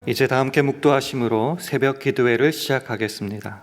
이제 다 함께 묵도하심으로 새벽 기도회를 시작하겠습니다.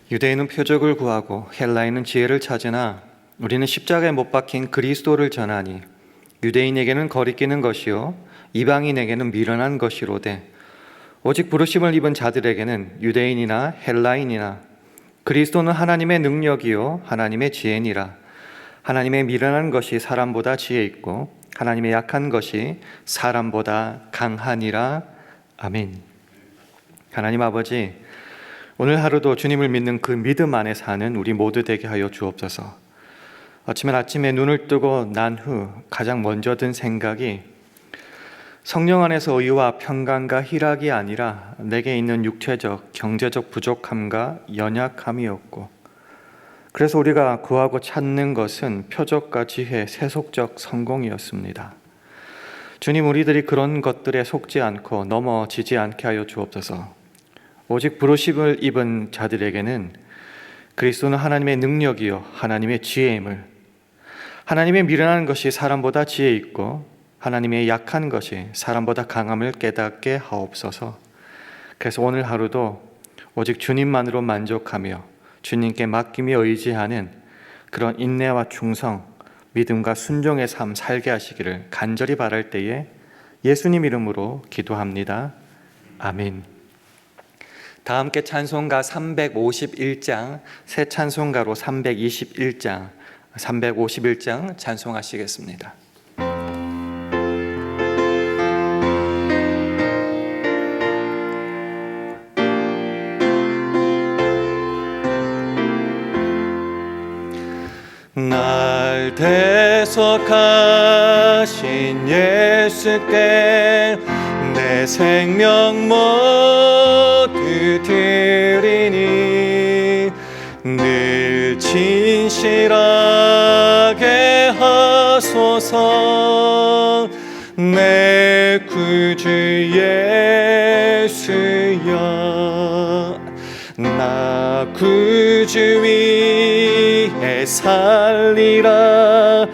유대인은 표적을 구하고 헬라인은 지혜를 찾으나 우리는 십자가에 못 박힌 그리스도를 전하니 유대인에게는 거리끼는 것이요 이방인에게는 미련한 것이로되 오직 부르심을 입은 자들에게는 유대인이나 헬라인이나 그리스도는 하나님의 능력이요 하나님의 지혜니라. 하나님의 미련한 것이 사람보다 지혜 있고 하나님의 약한 것이 사람보다 강하니라. 아멘. 하나님 아버지, 오늘 하루도 주님을 믿는 그 믿음 안에 사는 우리 모두 되게 하여 주옵소서. 아침에 눈을 뜨고 난 후 가장 먼저 든 생각이 성령 안에서 의와 평강과 희락이 아니라 내게 있는 육체적, 경제적 부족함과 연약함이었고, 그래서 우리가 구하고 찾는 것은 표적과 지혜, 세속적 성공이었습니다. 주님, 우리들이 그런 것들에 속지 않고 넘어지지 않게 하여 주옵소서. 오직 부르심을 입은 자들에게는 그리스도는 하나님의 능력이요 하나님의 지혜임을, 하나님의 미련한 것이 사람보다 지혜 있고 하나님의 약한 것이 사람보다 강함을 깨닫게 하옵소서. 그래서 오늘 하루도 오직 주님만으로 만족하며 주님께 맡기며 의지하는 그런 인내와 충성, 믿음과 순종의 삶 살게 하시기를 간절히 바랄 때에 예수님 이름으로 기도합니다. 아멘. 다 함께 찬송가 351장, 새 찬송가로 321장 찬송하시겠습니다. 날 대속하신 예수께 내 생명 모두 드리니 늘 진실하게 하소서. 내 구주 예수여, 나 구주 위에 살리라.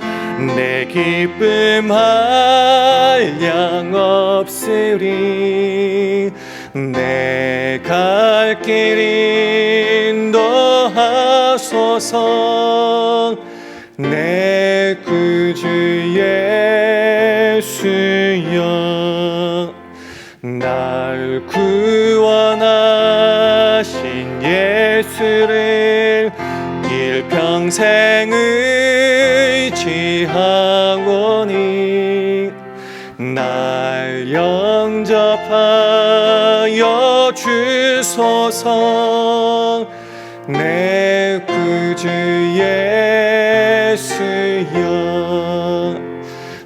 내 기쁨 한량 없으리. 내 갈 길 인도하소서. 내 구주 예수여, 날 구원하신 예수를 일평생 의지하오니 날 영접하여 주소서. 내 구주 예수여,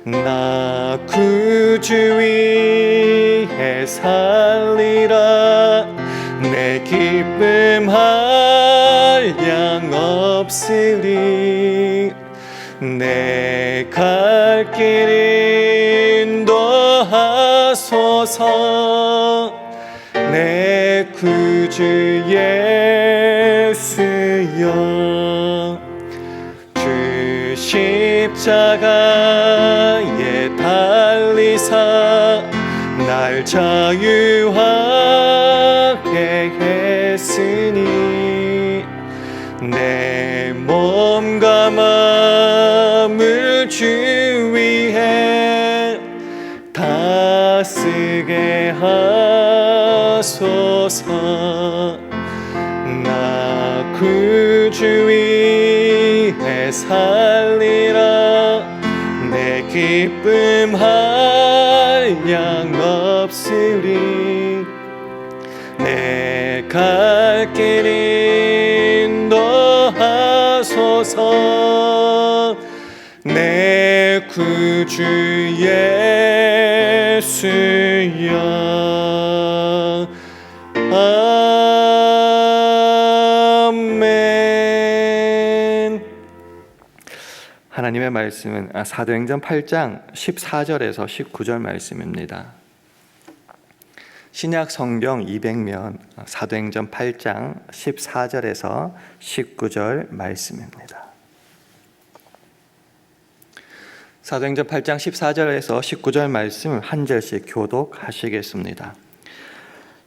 나 구주 위에 살리라. 내 기쁨 한량 없으리. 내 갈 길 인도하소서. 내 구주 예수여, 주 십자가에 달리사 날 자유하게 했으니 내 몸과 마음을 주 위해 다스게 하소서. 나 구주 위에 살리라. 내 기쁨 한량 없으리. 내 갈 길 인도하소서. 내 구주 예수여. 아멘. 하나님의 말씀은 사도행전 8장 14절에서 19절 말씀입니다. 신약 성경 200면 사도행전 8장 14절에서 19절 말씀입니다. 사도행전 8장 14절에서 19절 말씀 한 절씩 교독하시겠습니다.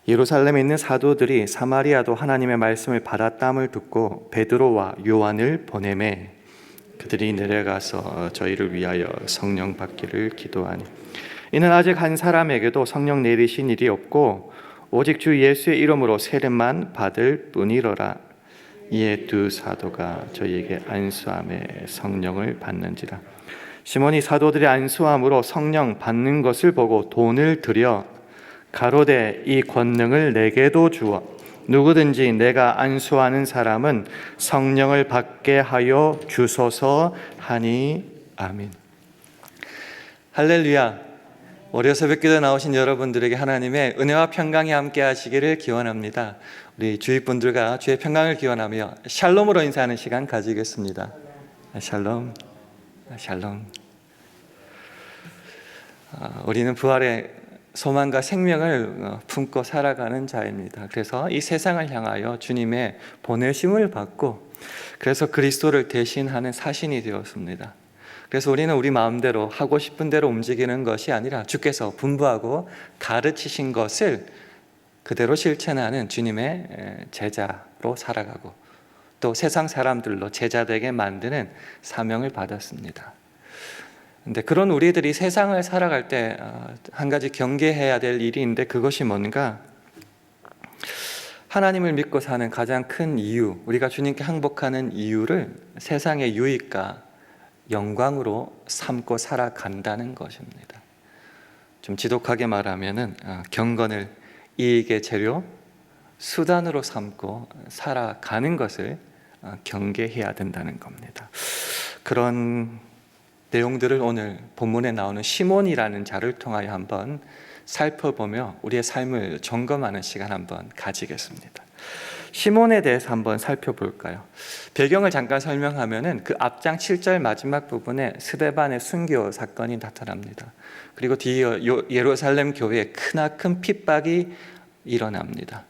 예루살렘에 있는 사도들이 사마리아도 하나님의 말씀을 받았다함을 듣고 베드로와 요한을 보내매 그들이 내려가서 저희를 위하여 성령 받기를 기도하니 이는 아직 한 사람에게도 성령 내리신 일이 없고 오직 주 예수의 이름으로 세례만 받을 뿐이로라. 이에 두 사도가 저희에게 안수함에 성령을 받는지라. 시몬이 사도들의 안수함으로 성령 받는 것을 보고 돈을 들여 가로되 이 권능을 내게도 주어 누구든지 내가 안수하는 사람은 성령을 받게 하여 주소서 하니 아멘. 할렐루야. 월요 새벽기도 나오신 여러분들에게 하나님의 은혜와 평강이 함께 하시기를 기원합니다. 우리 주위 분들과 주의 평강을 기원하며 샬롬으로 인사하는 시간 가지겠습니다. 샬롬, 샬롬. 우리는 부활의 소망과 생명을 품고 살아가는 자입니다. 그래서 이 세상을 향하여 주님의 보내심을 받고 그래서 그리스도를 대신하는 사신이 되었습니다. 그래서 우리는 우리 마음대로 하고 싶은 대로 움직이는 것이 아니라 주께서 분부하고 가르치신 것을 그대로 실천하는 주님의 제자로 살아가고 또 세상 사람들로 제자되게 만드는 사명을 받았습니다. 근데 그런 우리들이 세상을 살아갈 때 한 가지 경계해야 될 일이 있는데 그것이 뭔가? 하나님을 믿고 사는 가장 큰 이유, 우리가 주님께 항복하는 이유를 세상의 유익과 영광으로 삼고 살아간다는 것입니다. 좀 지독하게 말하면은 경건을 이익의 재료, 수단으로 삼고 살아가는 것을 경계해야 된다는 겁니다. 그런 내용들을 오늘 본문에 나오는 시몬이라는 자를 통하여 한번 살펴보며 우리의 삶을 점검하는 시간 한번 가지겠습니다. 시몬에 대해서 한번 살펴볼까요? 배경을 잠깐 설명하면은 그 앞장 7절 마지막 부분에 스데반의 순교 사건이 나타납니다. 그리고 뒤이어 예루살렘 교회에 크나큰 핍박이 일어납니다.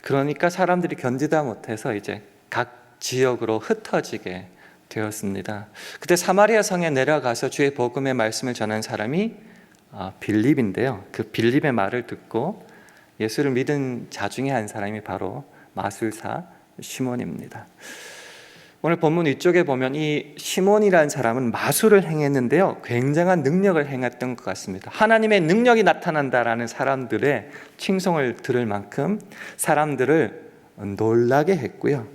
그러니까 사람들이 견디다 못해서 이제 각 지역으로 흩어지게 되었습니다. 그때 사마리아 성에 내려가서 주의 복음의 말씀을 전한 사람이 빌립인데요. 그 빌립의 말을 듣고 예수를 믿은 자 중에 한 사람이 바로 마술사 시몬입니다. 오늘 본문 위쪽에 보면 이 시몬이라는 사람은 마술을 행했는데요, 굉장한 능력을 행했던 것 같습니다. 하나님의 능력이 나타난다라는 사람들의 칭송을 들을 만큼 사람들을 놀라게 했고요.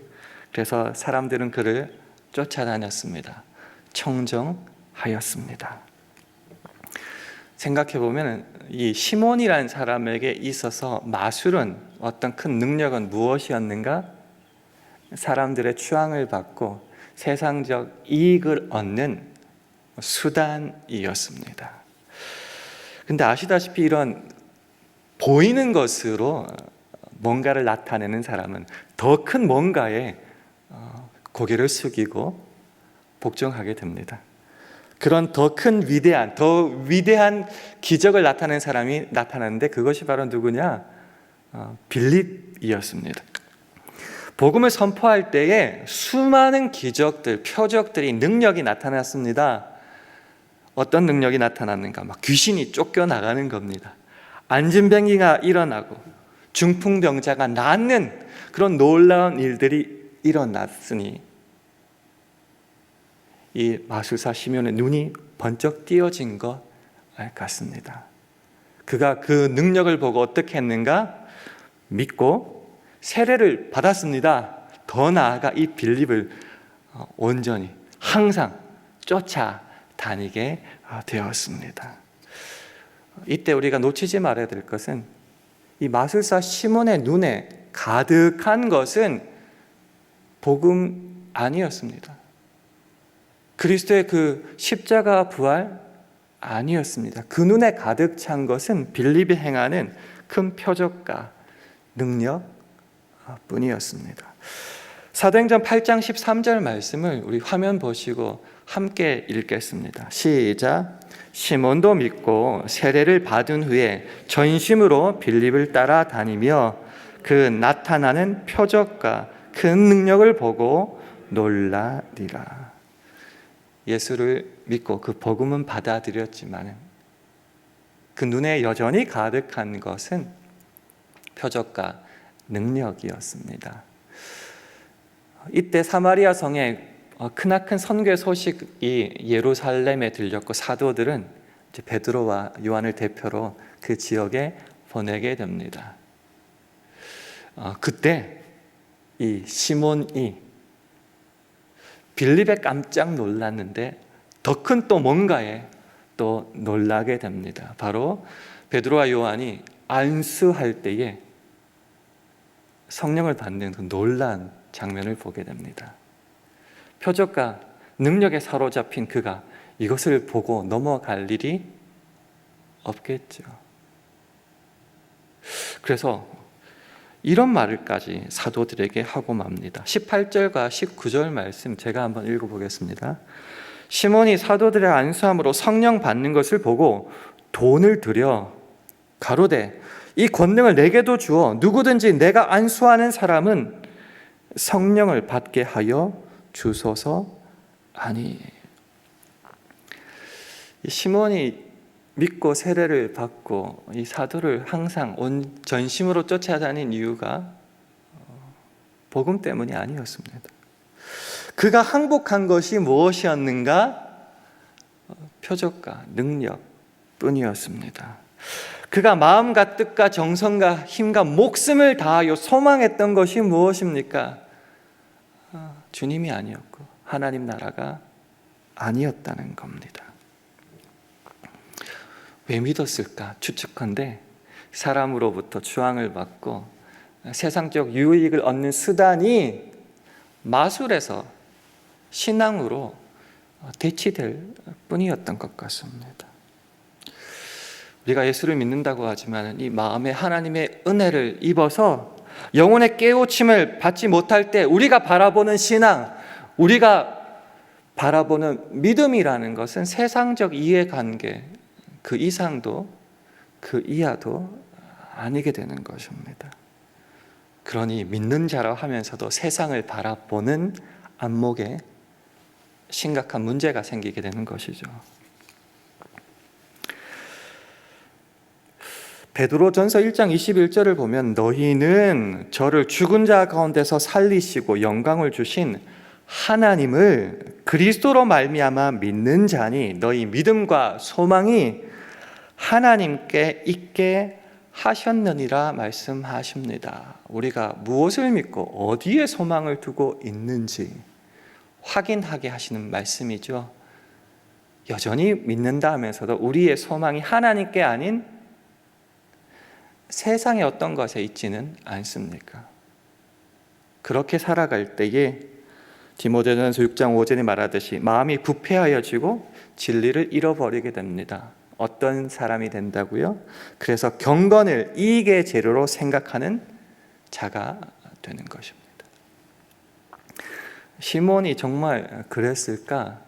그래서 사람들은 그를 쫓아다녔습니다. 청정하였습니다. 생각해보면 이 시몬이라는 사람에게 있어서 마술은 어떤 큰 능력은 무엇이었는가? 사람들의 추앙을 받고 세상적 이익을 얻는 수단이었습니다. 근데 아시다시피 이런 보이는 것으로 뭔가를 나타내는 사람은 더 큰 뭔가에 고개를 숙이고 복종하게 됩니다. 그런 더 위대한 기적을 나타낸 사람이 나타났는데 그것이 바로 누구냐? 빌립이었습니다. 복음을 선포할 때에 수많은 기적들, 표적들이, 능력이 나타났습니다. 어떤 능력이 나타났는가? 막 귀신이 쫓겨나가는 겁니다. 안진뱅이가 일어나고 중풍병자가 낫는 그런 놀라운 일들이 일어났으니 이 마술사 시몬의 눈이 번쩍 띄어진 것 같습니다. 그가 그 능력을 보고 어떻게 했는가? 믿고 세례를 받았습니다. 더 나아가 이 빌립을 온전히 항상 쫓아다니게 되었습니다. 이때 우리가 놓치지 말아야 될 것은 이 마술사 시몬의 눈에 가득한 것은 복음 아니었습니다. 그리스도의 그 십자가 부활 아니었습니다. 그 눈에 가득 찬 것은 빌립이 행하는 큰 표적과 능력 뿐이었습니다. 사도행전 8장 13절 말씀을 우리 화면 보시고 함께 읽겠습니다. 시작. 시몬도 믿고 세례를 받은 후에 전심으로 빌립을 따라다니며 그 나타나는 표적과 큰 능력을 보고 놀라리라. 예수를 믿고 그 복음은 받아들였지만 그 눈에 여전히 가득한 것은 표적과 능력이었습니다. 이때 사마리아 성에 크나큰 선교 소식이 예루살렘에 들렸고 사도들은 이제 베드로와 요한을 대표로 그 지역에 보내게 됩니다. 그때 이 시몬이 빌립에 깜짝 놀랐는데 더 큰 또 뭔가에 또 놀라게 됩니다. 바로 베드로와 요한이 안수할 때에 성령을 받는 그 놀란 장면을 보게 됩니다. 표적과 능력에 사로잡힌 그가 이것을 보고 넘어갈 일이 없겠죠. 그래서 이런 말을까지 사도들에게 하고 맙니다. 18절과 19절 말씀 제가 한번 읽어보겠습니다. 시몬이 사도들의 안수함으로 성령 받는 것을 보고 돈을 들여 가로되 이 권능을 내게도 주어 누구든지 내가 안수하는 사람은 성령을 받게 하여 주소서 하니. 시몬이 믿고 세례를 받고 이 사도를 항상 온 전심으로 쫓아다닌 이유가 복음 때문이 아니었습니다. 그가 항복한 것이 무엇이었는가? 표적과 능력 뿐이었습니다. 그가 마음과 뜻과 정성과 힘과 목숨을 다하여 소망했던 것이 무엇입니까? 주님이 아니었고 하나님 나라가 아니었다는 겁니다. 왜 믿었을까? 추측컨대 사람으로부터 주앙을 받고 세상적 유익을 얻는 수단이 마술에서 신앙으로 대치될 뿐이었던 것 같습니다. 우리가 예수를 믿는다고 하지만 이 마음에 하나님의 은혜를 입어서 영혼의 깨우침을 받지 못할 때 우리가 바라보는 신앙, 우리가 바라보는 믿음이라는 것은 세상적 이해관계 그 이상도 그 이하도 아니게 되는 것입니다. 그러니 믿는 자라 하면서도 세상을 바라보는 안목에 심각한 문제가 생기게 되는 것이죠. 베드로전서 1장 21절을 보면 너희는 저를 죽은 자 가운데서 살리시고 영광을 주신 하나님을 그리스도로 말미암아 믿는 자니 너희 믿음과 소망이 하나님께 있게 하셨느니라 말씀하십니다. 우리가 무엇을 믿고 어디에 소망을 두고 있는지 확인하게 하시는 말씀이죠. 여전히 믿는다 하면서도 우리의 소망이 하나님께 아닌 세상의 어떤 것에 있지는 않습니까? 그렇게 살아갈 때에 디모데전서 6장 5절에 말하듯이 마음이 부패하여지고 진리를 잃어버리게 됩니다. 어떤 사람이 된다고요? 그래서 경건을 이익의 재료로 생각하는 자가 되는 것입니다. 시몬이 정말 그랬을까?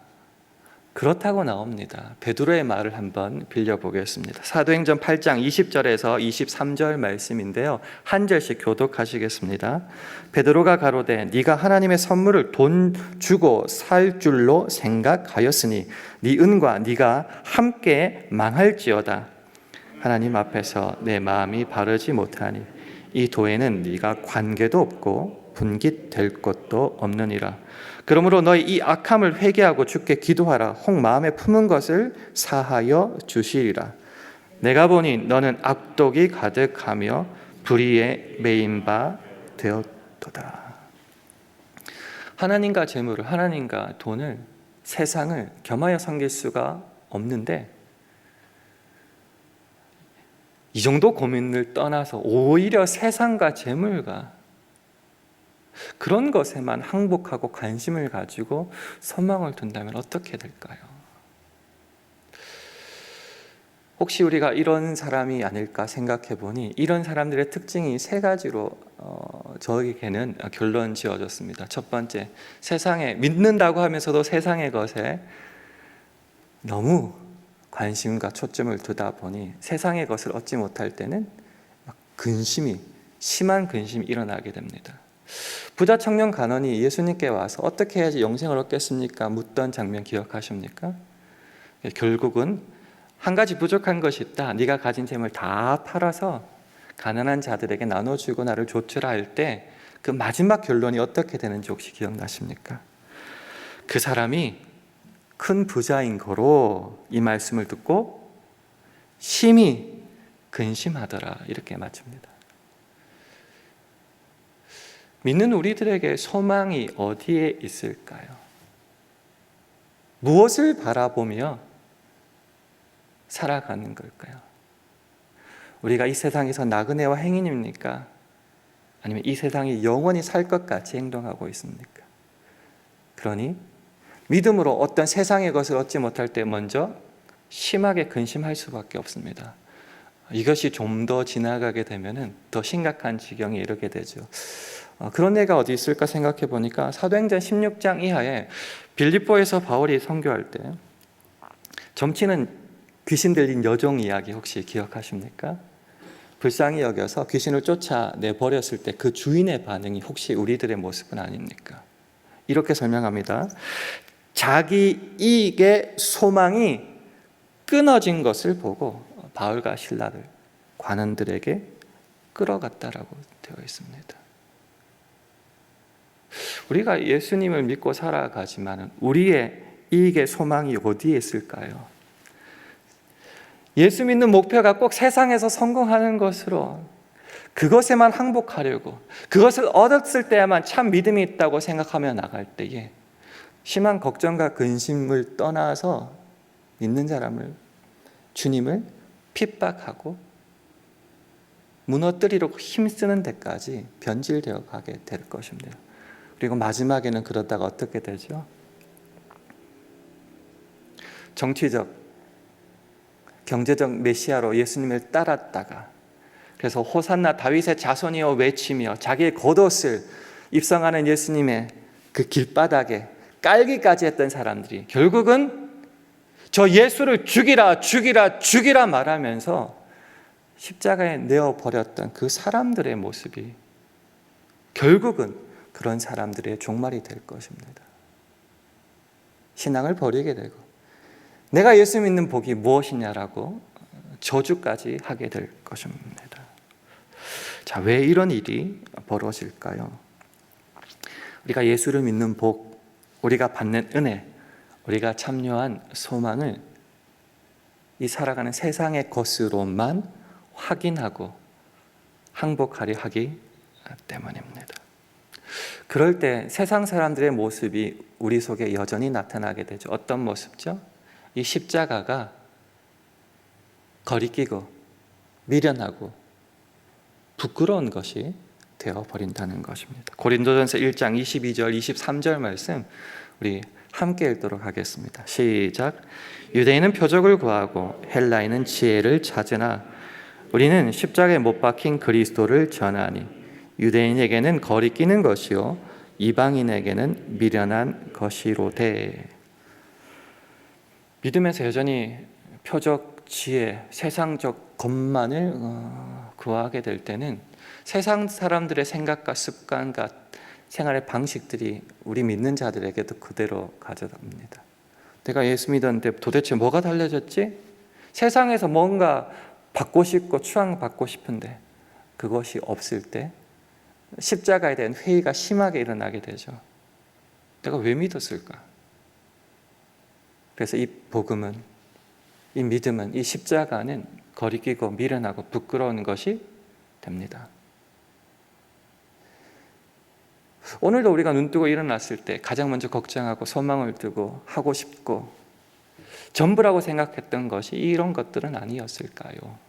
그렇다고 나옵니다. 베드로의 말을 한번 빌려보겠습니다. 사도행전 8장 20절에서 23절 말씀인데요. 한 절씩 교독하시겠습니다. 베드로가 가로되 네가 하나님의 선물을 돈 주고 살 줄로 생각하였으니 네 은과 네가 함께 망할지어다. 하나님 앞에서 내 마음이 바르지 못하니 이 도에는 네가 관계도 없고 분깃될 것도 없느니라. 그러므로 너희 이 악함을 회개하고 주께 기도하라. 혹 마음에 품은 것을 사하여 주시리라. 내가 보니 너는 악독이 가득하며 불의에 매인 바 되었도다. 하나님과 재물을, 하나님과 돈을, 세상을 겸하여 섬길 수가 없는데 이 정도 고민을 떠나서 오히려 세상과 재물과 그런 것에만 항복하고 관심을 가지고 소망을 둔다면 어떻게 될까요? 혹시 우리가 이런 사람이 아닐까 생각해 보니 이런 사람들의 특징이 세 가지로 저에게는 결론 지어졌습니다. 첫 번째, 세상에 믿는다고 하면서도 세상의 것에 너무 관심과 초점을 두다 보니 세상의 것을 얻지 못할 때는 심한 근심이 일어나게 됩니다. 부자 청년 간원이 예수님께 와서 어떻게 해야지 영생을 얻겠습니까? 묻던 장면 기억하십니까? 결국은 한 가지 부족한 것이 있다. 네가 가진 재물 다 팔아서 가난한 자들에게 나눠주고 나를 조처라 할 때 그 마지막 결론이 어떻게 되는지 혹시 기억나십니까? 그 사람이 큰 부자인 거로 이 말씀을 듣고 심히 근심하더라 이렇게 맞춥니다. 믿는 우리들에게 소망이 어디에 있을까요? 무엇을 바라보며 살아가는 걸까요? 우리가 이 세상에서 나그네와 행인입니까? 아니면 이 세상이 영원히 살 것 같이 행동하고 있습니까? 그러니 믿음으로 어떤 세상의 것을 얻지 못할 때 먼저 심하게 근심할 수밖에 없습니다. 이것이 좀 더 지나가게 되면 더 심각한 지경에 이르게 되죠. 그런 예가 어디 있을까 생각해 보니까 사도행전 16장 이하에 빌립보에서 바울이 선교할 때 점치는 귀신 들린 여종 이야기 혹시 기억하십니까? 불쌍히 여겨서 귀신을 쫓아내 버렸을 때 그 주인의 반응이 혹시 우리들의 모습은 아닙니까? 이렇게 설명합니다. 자기 이익의 소망이 끊어진 것을 보고 바울과 실라를 관원들에게 끌어갔다라고 되어 있습니다. 우리가 예수님을 믿고 살아가지만 우리의 이익의 소망이 어디에 있을까요? 예수 믿는 목표가 꼭 세상에서 성공하는 것으로 그것에만 항복하려고 그것을 얻었을 때야만 참 믿음이 있다고 생각하며 나갈 때에 심한 걱정과 근심을 떠나서 믿는 사람을 주님을 핍박하고 무너뜨리려고 힘쓰는 데까지 변질되어 가게 될 것입니다. 그리고 마지막에는 그러다가 어떻게 되죠? 정치적, 경제적 메시아로 예수님을 따랐다가 그래서 호산나 다윗의 자손이여 외치며 자기의 겉옷을 입성하는 예수님의 그 길바닥에 깔기까지 했던 사람들이 결국은 저 예수를 죽이라 죽이라 죽이라 말하면서 십자가에 내어버렸던 그 사람들의 모습이 결국은 그런 사람들의 종말이 될 것입니다. 신앙을 버리게 되고 내가 예수 믿는 복이 무엇이냐라고 저주까지 하게 될 것입니다. 자, 왜 이런 일이 벌어질까요? 우리가 예수를 믿는 복, 우리가 받는 은혜, 우리가 참여한 소망을 이 살아가는 세상의 것으로만 확인하고 항복하려 하기 때문입니다. 그럴 때 세상 사람들의 모습이 우리 속에 여전히 나타나게 되죠. 어떤 모습이죠? 이 십자가가 거리끼고 미련하고 부끄러운 것이 되어버린다는 것입니다. 고린도전서 1장 22절 23절 말씀 우리 함께 읽도록 하겠습니다. 시작. 유대인은 표적을 구하고 헬라인은 지혜를 찾으나 우리는 십자가에 못 박힌 그리스도를 전하니 유대인에게는 거리끼는 것이요 이방인에게는 미련한 것이로되. 믿음에서 여전히 표적, 지혜, 세상적 것만을 구하게 될 때는 세상 사람들의 생각과 습관과 생활의 방식들이 우리 믿는 자들에게도 그대로 가져갑니다. 내가 예수 믿었는데 도대체 뭐가 달라졌지? 세상에서 뭔가 받고 싶고 추앙받고 싶은데 그것이 없을 때 십자가에 대한 회의가 심하게 일어나게 되죠. 내가 왜 믿었을까? 그래서 이 복음은, 이 믿음은, 이 십자가는 거리끼고 미련하고 부끄러운 것이 됩니다. 오늘도 우리가 눈뜨고 일어났을 때 가장 먼저 걱정하고 소망을 두고 하고 싶고 전부라고 생각했던 것이 이런 것들은 아니었을까요?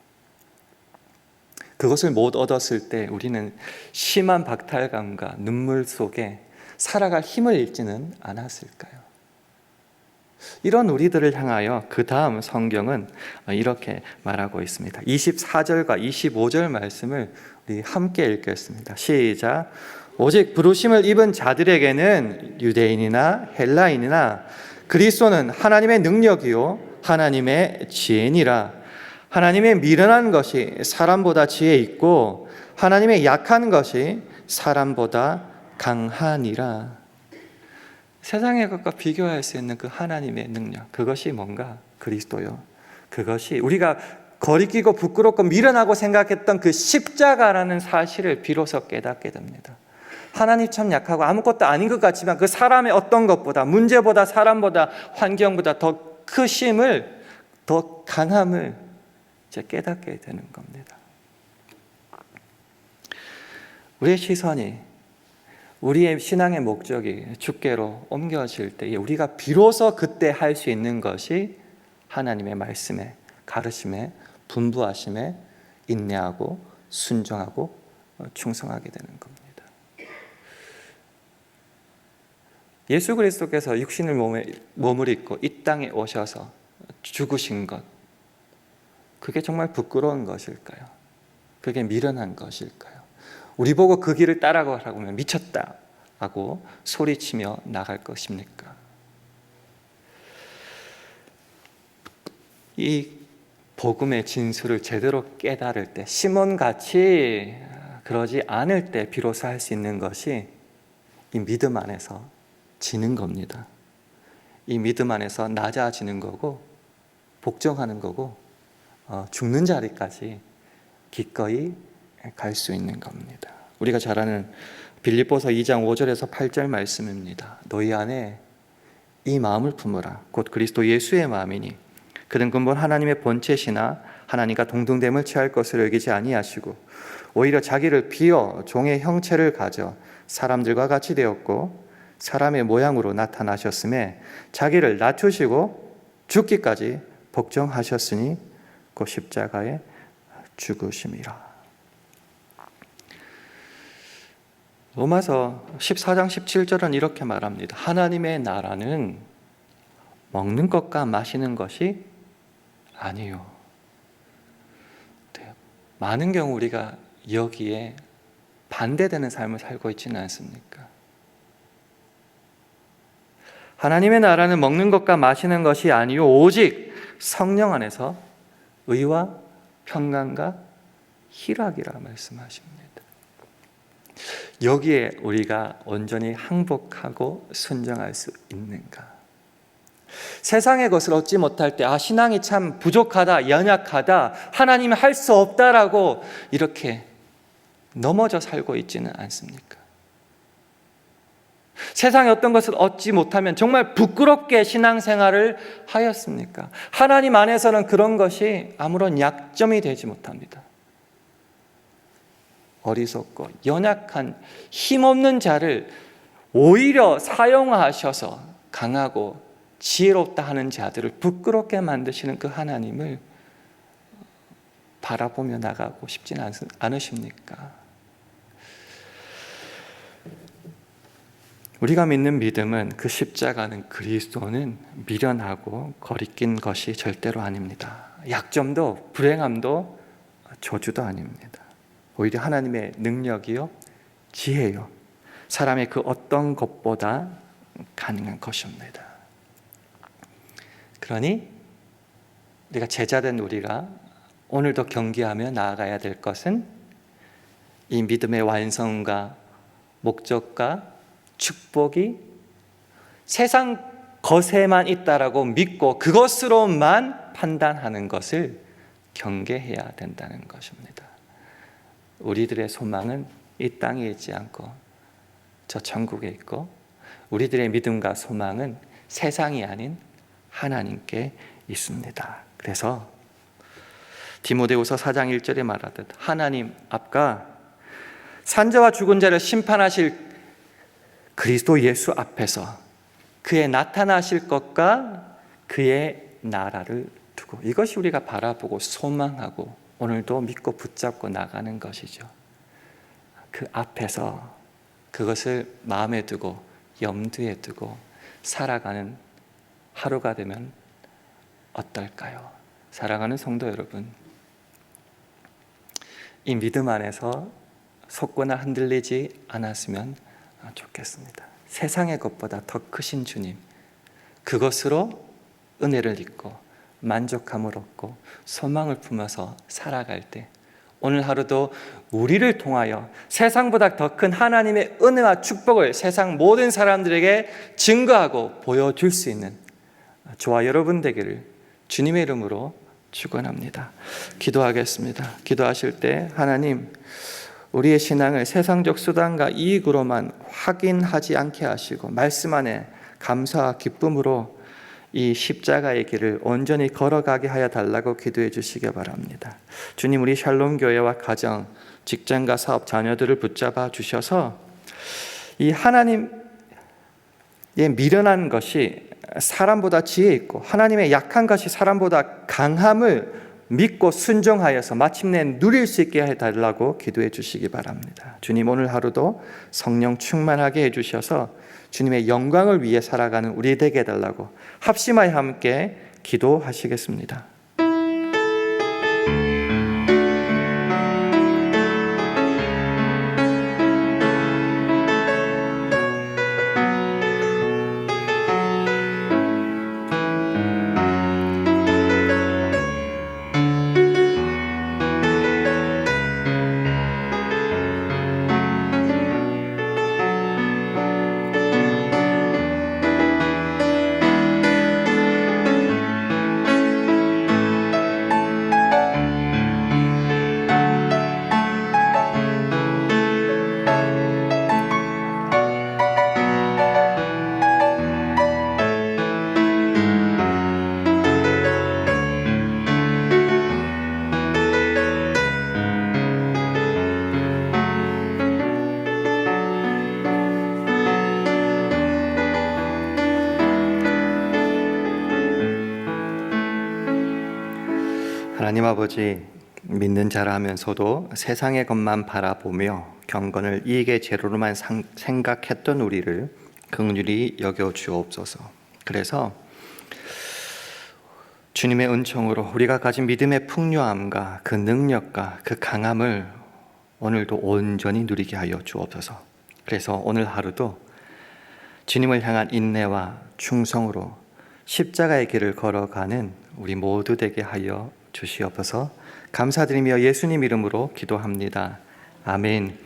그것을 못 얻었을 때 우리는 심한 박탈감과 눈물 속에 살아갈 힘을 잃지는 않았을까요? 이런 우리들을 향하여 그 다음 성경은 이렇게 말하고 있습니다. 24절과 25절 말씀을 우리 함께 읽겠습니다. 시작. 오직 부르심을 입은 자들에게는 유대인이나 헬라인이나 그리스도는 하나님의 능력이요 하나님의 지혜니라. 하나님의 미련한 것이 사람보다 지혜 있고 하나님의 약한 것이 사람보다 강하니라. 세상의 것과 비교할 수 있는 그 하나님의 능력, 그것이 뭔가? 그리스도요. 그것이 우리가 거리끼고 부끄럽고 미련하고 생각했던 그 십자가라는 사실을 비로소 깨닫게 됩니다. 하나님 참 약하고 아무것도 아닌 것 같지만 그 사람의 어떤 것보다, 문제보다, 사람보다, 환경보다 더 크심을, 더 강함을 이제 깨닫게 되는 겁니다. 우리의 시선이, 우리의 신앙의 목적이 주께로 옮겨질 때에 우리가 비로소 그때 할 수 있는 것이 하나님의 말씀에, 가르침에, 분부하심에 인내하고 순종하고 충성하게 되는 겁니다. 예수 그리스도께서 육신을 몸을 입고 이 땅에 오셔서 죽으신 것, 그게 정말 부끄러운 것일까요? 그게 미련한 것일까요? 우리 보고 그 길을 따라가라고 하면 미쳤다 하고 소리치며 나갈 것입니까? 이 복음의 진수를 제대로 깨달을 때, 시몬같이 그러지 않을 때 비로소 할 수 있는 것이 이 믿음 안에서 지는 겁니다. 이 믿음 안에서 낮아지는 거고 복종하는 거고 죽는 자리까지 기꺼이 갈 수 있는 겁니다. 우리가 잘 아는 빌립보서 2장 5절에서 8절 말씀입니다. 너희 안에 이 마음을 품으라. 곧 그리스도 예수의 마음이니 그는 근본 하나님의 본체시나 하나님과 동등됨을 취할 것을 여기지 아니하시고 오히려 자기를 비어 종의 형체를 가져 사람들과 같이 되었고 사람의 모양으로 나타나셨음에 자기를 낮추시고 죽기까지 복종하셨으니 그 십자가에 죽으심이라. 로마서 14장 17절은 이렇게 말합니다. 하나님의 나라는 먹는 것과 마시는 것이 아니요. 많은 경우 우리가 여기에 반대되는 삶을 살고 있지는 않습니까? 하나님의 나라는 먹는 것과 마시는 것이 아니요 오직 성령 안에서 의와 평강과 희락이라 말씀하십니다. 여기에 우리가 온전히 항복하고 순종할 수 있는가? 세상의 것을 얻지 못할 때 신앙이 참 부족하다, 연약하다, 하나님이 할 수 없다라고 이렇게 넘어져 살고 있지는 않습니까? 세상의 어떤 것을 얻지 못하면 정말 부끄럽게 신앙생활을 하였습니까? 하나님 안에서는 그런 것이 아무런 약점이 되지 못합니다. 어리석고 연약한 힘없는 자를 오히려 사용하셔서 강하고 지혜롭다 하는 자들을 부끄럽게 만드시는 그 하나님을 바라보며 나가고 싶지는 않으십니까? 우리가 믿는 믿음은 그 십자가는 그리스도는 미련하고 거리낀 것이 절대로 아닙니다. 약점도 불행함도 저주도 아닙니다. 오히려 하나님의 능력이요 지혜요 사람의 그 어떤 것보다 가능한 것입니다. 그러니 우리가 제자된 우리가 오늘도 경계하며 나아가야 될 것은 이 믿음의 완성과 목적과 축복이 세상 것에만 있다라고 믿고 그것으로만 판단하는 것을 경계해야 된다는 것입니다. 우리들의 소망은 이 땅에 있지 않고 저 천국에 있고 우리들의 믿음과 소망은 세상이 아닌 하나님께 있습니다. 그래서 디모데후서 4장 1절에 말하듯 하나님 앞과 산자와 죽은 자를 심판하실 그리스도 예수 앞에서 그의 나타나실 것과 그의 나라를 두고 이것이 우리가 바라보고 소망하고 오늘도 믿고 붙잡고 나가는 것이죠. 그 앞에서 그것을 마음에 두고 염두에 두고 살아가는 하루가 되면 어떨까요? 사랑하는 성도 여러분, 이 믿음 안에서 속거나 흔들리지 않았으면 좋겠습니다. 세상의 것보다 더 크신 주님, 그것으로 은혜를 입고 만족함을 얻고 소망을 품어서 살아갈 때 오늘 하루도 우리를 통하여 세상보다 더 큰 하나님의 은혜와 축복을 세상 모든 사람들에게 증거하고 보여줄 수 있는 저와 여러분 되기를 주님의 이름으로 축원합니다. 기도하겠습니다. 기도하실 때 하나님, 우리의 신앙을 세상적 수단과 이익으로만 확인하지 않게 하시고 말씀 안에 감사와 기쁨으로 이 십자가의 길을 온전히 걸어가게 하여 달라고 기도해 주시기 바랍니다. 주님, 우리 샬롬 교회와 가정, 직장과 사업, 자녀들을 붙잡아 주셔서 이 하나님의 미련한 것이 사람보다 지혜 있고 하나님의 약한 것이 사람보다 강함을 믿고 순종하여서 마침내 누릴 수 있게 해달라고 기도해 주시기 바랍니다. 주님, 오늘 하루도 성령 충만하게 해주셔서 주님의 영광을 위해 살아가는 우리 되게 해달라고 합심하여 함께 기도하시겠습니다. 하나님 아버지, 믿는 자라 하면서도 세상의 것만 바라보며 경건을 이익의 재료로만 생각했던 우리를 긍휼히 여겨 주옵소서. 그래서 주님의 은총으로 우리가 가진 믿음의 풍요함과 그 능력과 그 강함을 오늘도 온전히 누리게 하여 주옵소서. 그래서 오늘 하루도 주님을 향한 인내와 충성으로 십자가의 길을 걸어가는 우리 모두 되게 하여 주시옵소서. 감사드리며 예수님 이름으로 기도합니다. 아멘.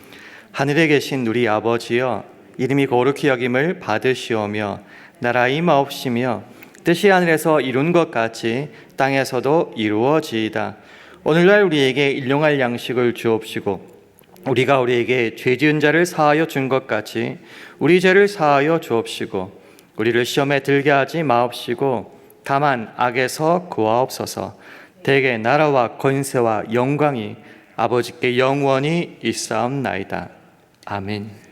하늘에 계신 우리 아버지여, 이름이 거룩히 여김을 받으시오며 나라 임하옵시며 뜻이 하늘에서 이룬 것 같이 땅에서도 이루어지이다. 오늘날 우리에게 일용할 양식을 주옵시고 우리가 우리에게 죄 지은 자를 사하여 준 것 같이 우리 죄를 사하여 주옵시고 우리를 시험에 들게 하지 마옵시고 다만 악에서 구하옵소서. 대개 나라와 권세와 영광이 아버지께 영원히 있사옵나이다. 아멘.